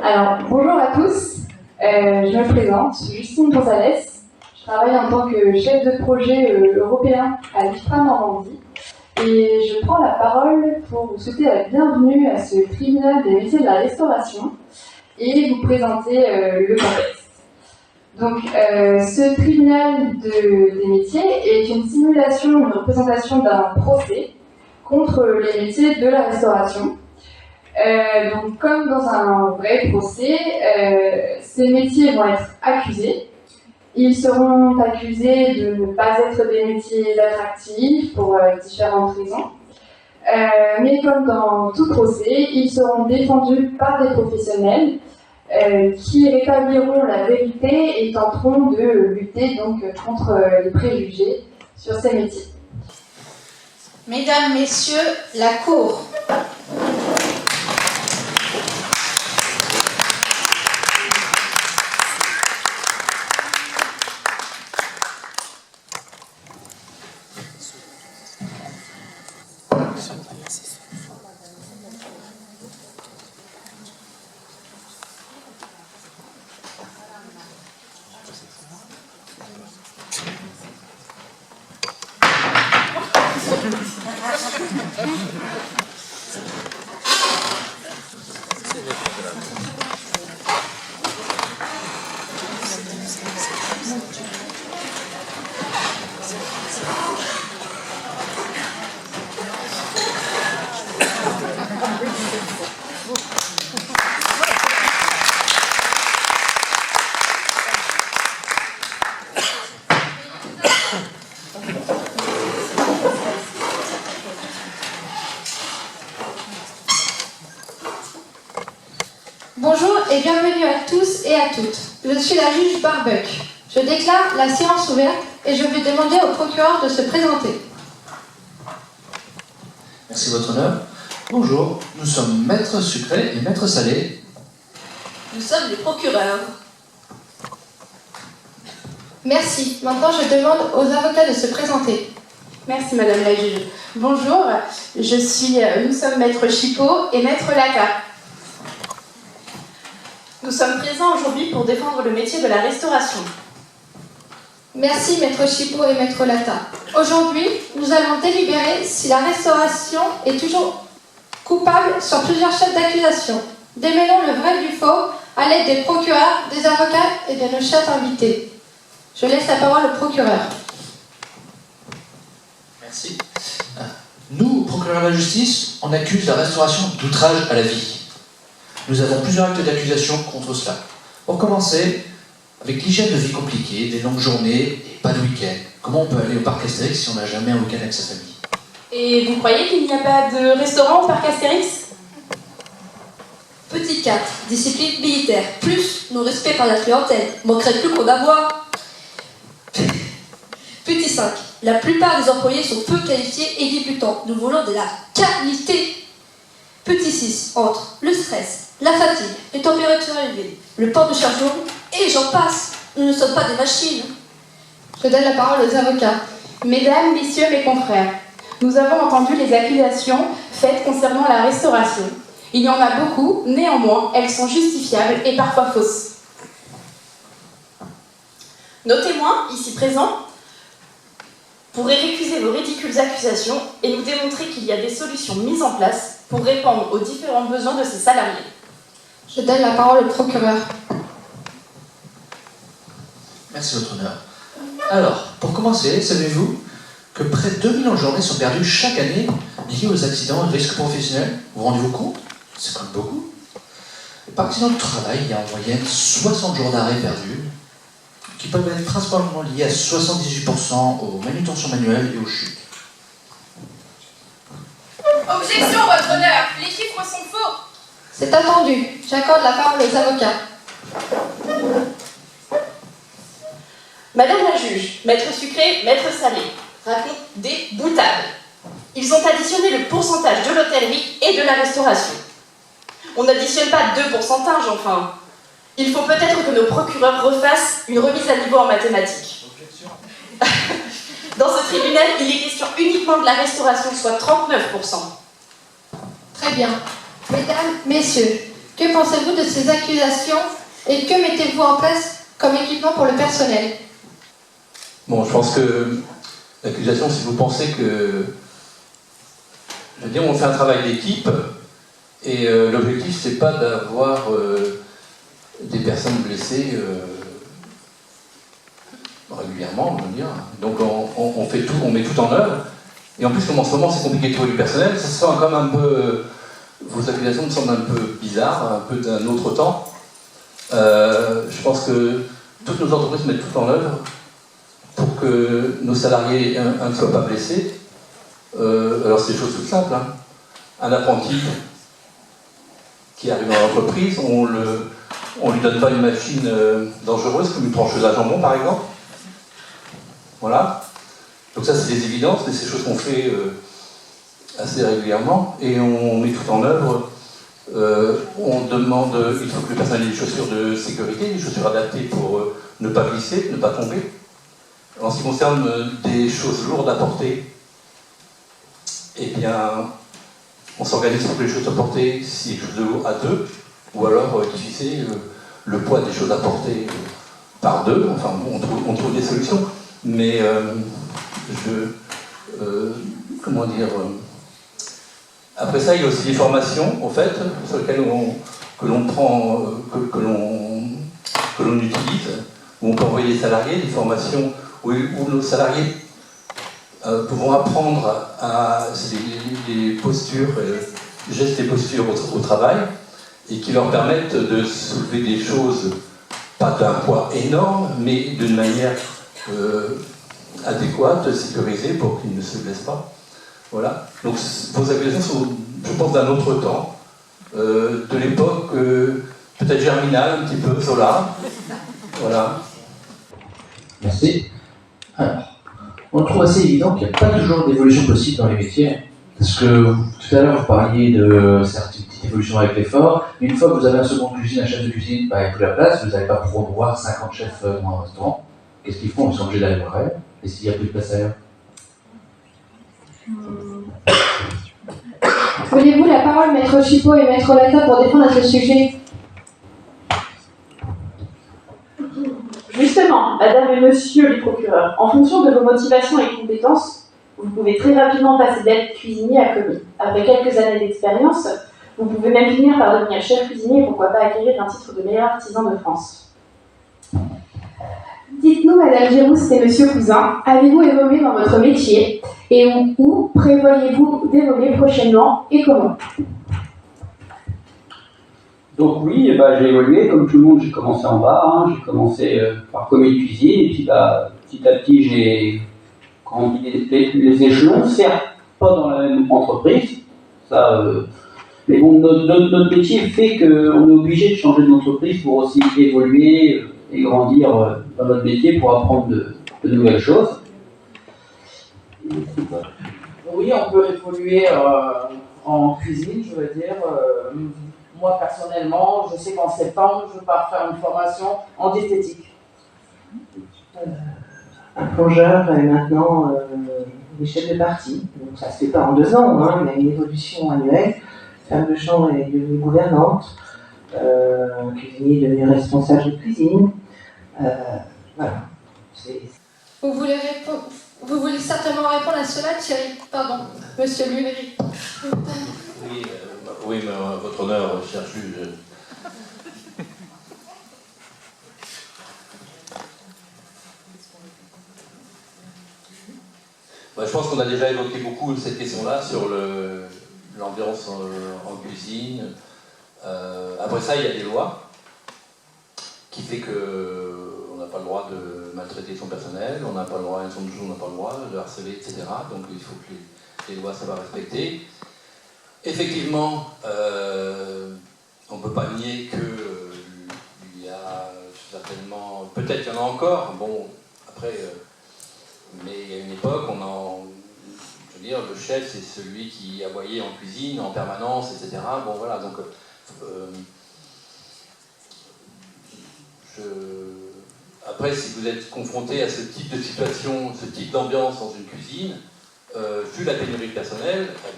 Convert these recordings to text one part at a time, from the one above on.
Alors, bonjour à tous, je me présente, je suis Justine Gonzalez, je travaille en tant que chef de projet européen à l'IFPRA Normandie et je prends la parole pour vous souhaiter la bienvenue à ce tribunal des métiers de la restauration et vous présenter le contexte. Donc, ce tribunal des métiers est une simulation, une représentation d'un procès contre les métiers de la restauration. Donc, comme dans un vrai procès, ces métiers vont être accusés. Ils seront accusés de ne pas être des métiers attractifs pour différentes raisons. Mais comme dans tout procès, ils seront défendus par des professionnels qui rétabliront la vérité et tenteront de lutter donc contre les préjugés sur ces métiers. Mesdames, Messieurs, la Cour. Bonjour et bienvenue à tous et à toutes. Je suis la juge Barbuck. Je déclare la séance ouverte et je vais demander au procureur de se présenter. Merci votre honneur. Bonjour, nous sommes maître sucré et maître salé. Nous sommes les procureurs. Merci. Maintenant, je demande aux avocats de se présenter. Merci Madame la juge. Bonjour, nous sommes maître Chipot et maître Lata. Nous sommes présents aujourd'hui pour défendre le métier de la restauration. Merci maître Chipot et maître Lata. Aujourd'hui, nous allons délibérer si la restauration est toujours coupable sur plusieurs chefs d'accusation. Démêlons le vrai du faux à l'aide des procureurs, des avocats et de nos chefs invités. Je laisse la parole au procureur. Merci. Nous, procureurs de la justice, on accuse la restauration d'outrage à la vie. Nous avons plusieurs actes d'accusation contre cela. Pour commencer, avec l'hygiène de vie compliquée, des longues journées et pas de week-end. Comment on peut aller au parc Astérix si on n'a jamais un week-end avec sa famille? Et vous croyez qu'il n'y a pas de restaurant au parc Astérix? Petit 4, discipline militaire, plus non-respect par la clientèle, manquerait plus qu'on avoir. Petit 5, la plupart des employés sont peu qualifiés et débutants, nous voulons de la qualité. Petit 6, entre le stress, la fatigue, les températures élevées, le port de charge lourde, et j'en passe. Nous ne sommes pas des machines. Je donne la parole aux avocats. Mesdames, Messieurs, mes confrères, nous avons entendu les accusations faites concernant la restauration. Il y en a beaucoup, néanmoins, elles sont justifiables et parfois fausses. Nos témoins, ici présents, pourraient récuser vos ridicules accusations et nous démontrer qu'il y a des solutions mises en place pour répondre aux différents besoins de ces salariés. Je donne la parole au procureur. Merci votre honneur. Alors, pour commencer, savez-vous que près de 2 millions de journées sont perdues chaque année liées aux accidents et risques professionnels? Vous rendez-vous compte? C'est quand même beaucoup. Et par accident de travail, il y a en moyenne 60 jours d'arrêt perdus, qui peuvent être principalement liés à 78% aux manutentions manuelles et aux chutes. Objection, votre honneur, les chiffres sont faux. C'est attendu. J'accorde la parole aux avocats. Madame la juge, maître sucré, maître salé, racontent des boutades. Ils ont additionné le pourcentage de l'hôtellerie et de la restauration. On n'additionne pas 2 pourcentages, enfin. Il faut peut-être que nos procureurs refassent une remise à niveau en mathématiques. Objection. Dans ce tribunal, il est question uniquement de la restauration, soit 39%. Très bien. Mesdames, Messieurs, Que pensez-vous de ces accusations et que mettez-vous en place comme équipement pour le personnel? Bon, je pense que l'accusation, si vous pensez que... Je veux dire, on fait un travail d'équipe et l'objectif, c'est pas d'avoir des personnes blessées régulièrement, je veux dire. Donc on fait tout, on met tout en œuvre. Et en plus, comme en ce moment, c'est compliqué de trouver du personnel, ça se sent quand même un peu... Vos accusations me semblent un peu bizarres, un peu d'un autre temps. Je pense que toutes nos entreprises mettent tout en œuvre pour que nos salariés ne soient pas blessés. Alors c'est des choses toutes simples. Hein. Un apprenti qui arrive dans l'entreprise, on lui donne pas une machine dangereuse comme une trancheuse à jambon par exemple. Voilà. Donc ça c'est des évidences, mais c'est des choses qu'on fait assez régulièrement et on met tout en œuvre. On demande, il faut que le personnel ait des chaussures de sécurité, des chaussures adaptées pour ne pas glisser, ne pas tomber. En ce qui concerne des choses lourdes à porter, eh bien, on s'organise pour que les choses soient portées, si quelque chose de lourd, à deux, ou alors diviser le poids des choses à porter par deux. Enfin, on trouve des solutions, mais comment dire après ça, il y a aussi des formations, en fait, sur lesquelles que l'on prend, que l'on utilise, où on peut envoyer des salariés, des formations où nos salariés pourront apprendre les postures, gestes et postures au travail, et qui leur permettent de soulever des choses, pas d'un poids énorme, mais d'une manière adéquate, sécurisée, pour qu'ils ne se blessent pas. Voilà. Donc vos accusations sont, je pense, d'un autre temps, de l'époque peut-être germinale, un petit peu, Zola. Voilà. Merci. Alors, on trouve assez évident qu'il n'y a pas toujours d'évolution possible dans les métiers. Parce que tout à l'heure, vous parliez de certaines petites évolutions avec l'effort. Une fois que vous avez un second cuisine, un chef de cuisine, bah, il n'y a plus la place, vous n'allez pas promouvoir 50 chefs dans un restaurant. Qu'est-ce qu'ils font? Ils sont obligés d'aller voir ailleurs. Et s'il n'y a plus de place ailleurs? Voulez-vous la parole, Maître Chipot et Maître Lata, pour défendre ce sujet? Justement, Madame et Monsieur les procureurs, en fonction de vos motivations et compétences, vous pouvez très rapidement passer d'être cuisinier à commis. Après quelques années d'expérience, vous pouvez même finir par devenir chef cuisinier et pourquoi pas acquérir un titre de meilleur artisan de France. Dites-nous, Madame Girousse et Monsieur Cousin, avez-vous évolué dans votre métier et où prévoyez-vous d'évoluer prochainement et comment? Donc oui, j'ai évolué, comme tout le monde, j'ai commencé en bas, hein, j'ai commencé par commis de cuisine, et puis petit à petit j'ai grandi les échelons, certes pas dans la même entreprise, ça, mais bon, notre métier fait qu'on est obligé de changer d'entreprise pour aussi évoluer et grandir dans notre métier pour apprendre de nouvelles choses. Oui, on peut évoluer en cuisine, je veux dire. Moi, personnellement, je sais qu'en septembre, je pars faire une formation en diététique. Un plongeur et maintenant des chefs de partie. Donc ça ne se fait pas en 2 ans, hein, il y a une évolution annuelle. Femme de chambre est devenue gouvernante, cuisinier est devenu responsable de cuisine. Voilà. Vous voulez certainement répondre à cela, Thierry? Pardon, Monsieur Lunéry. Oui, mais votre honneur, cher juge. Je pense qu'on a déjà évoqué beaucoup cette question-là sur l'ambiance en cuisine. Après ça, il y a des lois qui fait qu'on n'a pas le droit de maltraiter son personnel, on n'a pas le droit, on n'a pas le droit de harceler, etc. Donc il faut que les lois soient respectées. Effectivement, on ne peut pas nier qu'il y a certainement, peut-être qu'il y en a encore, bon, après, mais il y a une époque, je veux dire, le chef, c'est celui qui aboyait en cuisine, en permanence, etc. Bon, voilà, donc, après, si vous êtes confronté à ce type de situation, ce type d'ambiance dans une cuisine, vu la pénurie de personnel, je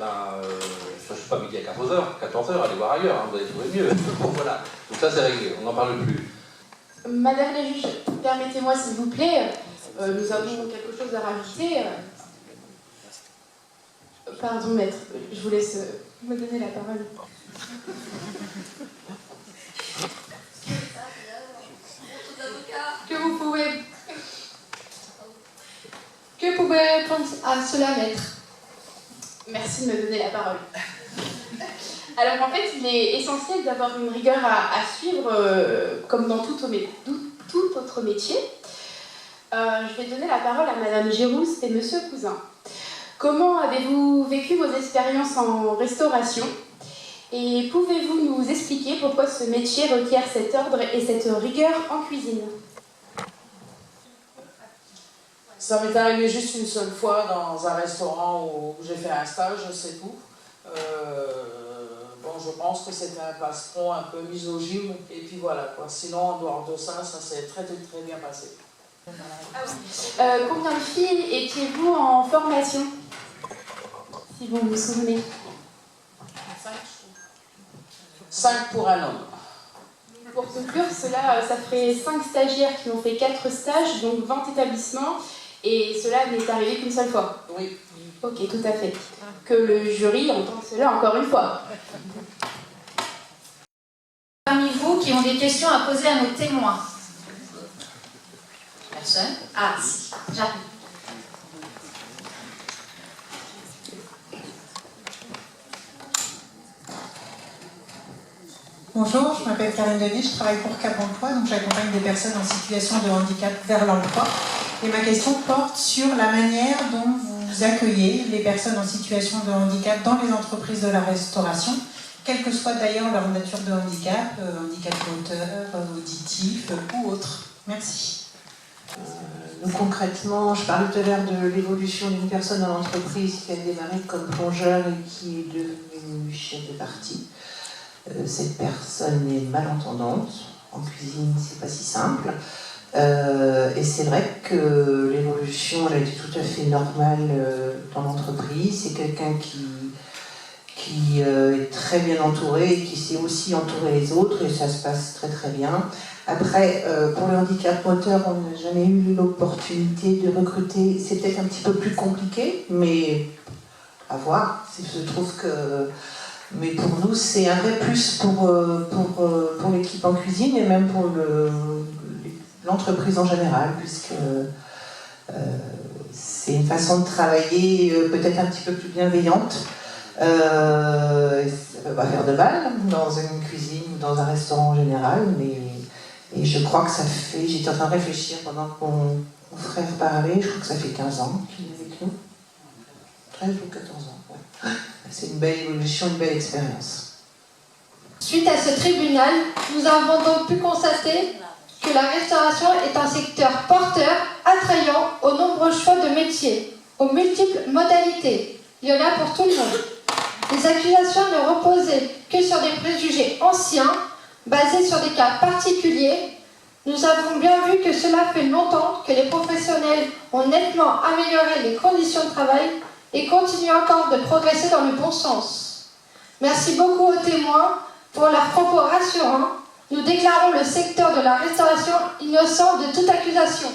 ne suis pas midi à 14h, allez voir ailleurs, hein, vous allez trouver mieux. Bon, voilà, donc ça c'est réglé, on n'en parle plus. Madame la juge, permettez-moi s'il vous plaît, nous avons quelque chose à rajouter. Pardon maître, je vous laisse me donner la parole. Que pouvez répondre à cela, maître? Merci de me donner la parole. Alors en fait, il est essentiel d'avoir une rigueur à suivre, comme dans tout autre métier. Je vais donner la parole à Madame Girousse et Monsieur Cousin. Comment avez-vous vécu vos expériences en restauration? Et pouvez-vous nous expliquer pourquoi ce métier requiert cet ordre et cette rigueur en cuisine? Ça m'est arrivé juste une seule fois dans un restaurant où j'ai fait un stage, c'est tout. Bon, je pense que c'était un patron un peu misogyne, et puis voilà quoi. Sinon, en dehors de ça s'est très bien passé. Combien de filles étiez-vous en formation? Si vous vous souvenez. 5 pour un homme. Pour conclure, ça ferait 5 stagiaires qui ont fait 4 stages, donc 20 établissements, et cela n'est arrivé qu'une seule fois. Oui. Ok, tout à fait. Que le jury entende cela encore une fois. Parmi vous qui ont des questions à poser à nos témoins? Personne? Ah, si, j'arrive. Bonjour, je m'appelle Karine Denis, je travaille pour Cap Emploi, donc j'accompagne des personnes en situation de handicap vers l'emploi. Et ma question porte sur la manière dont vous accueillez les personnes en situation de handicap dans les entreprises de la restauration, quelle que soit d'ailleurs leur nature de handicap, handicap moteur, auditif ou autre. Merci. Donc concrètement, je parlais tout à l'heure de l'évolution d'une personne dans l'entreprise qui a démarré comme plongeur et qui est devenue chef de partie. Cette personne est malentendante. En cuisine, c'est pas si simple. Et c'est vrai que l'évolution, elle a été tout à fait normale dans l'entreprise. C'est quelqu'un qui est très bien entouré et qui sait aussi entourer les autres, et ça se passe très bien. Après, pour le handicap moteur, on n'a jamais eu l'opportunité de recruter. C'est peut-être un petit peu plus compliqué, mais à voir. Je trouve que... Mais pour nous, c'est un vrai plus pour l'équipe en cuisine et même pour l'entreprise en général, puisque c'est une façon de travailler peut-être un petit peu plus bienveillante. Ça ne peut pas faire de mal dans une cuisine ou dans un restaurant en général, et je crois que ça fait... J'étais en train de réfléchir pendant que mon frère parlait, je crois que ça fait 15 ans qu'il est avec nous. 13 ou 14 ans, ouais. C'est une belle évolution, une belle expérience. Suite à ce tribunal, nous avons donc pu constater que la restauration est un secteur porteur, attrayant, aux nombreux choix de métiers, aux multiples modalités. Il y en a pour tout le monde. Les accusations ne reposaient que sur des préjugés anciens, basés sur des cas particuliers. Nous avons bien vu que cela fait longtemps que les professionnels ont nettement amélioré les conditions de travail et continuent encore de progresser dans le bon sens. Merci beaucoup aux témoins pour leurs propos rassurants. Nous déclarons le secteur de la restauration innocent de toute accusation.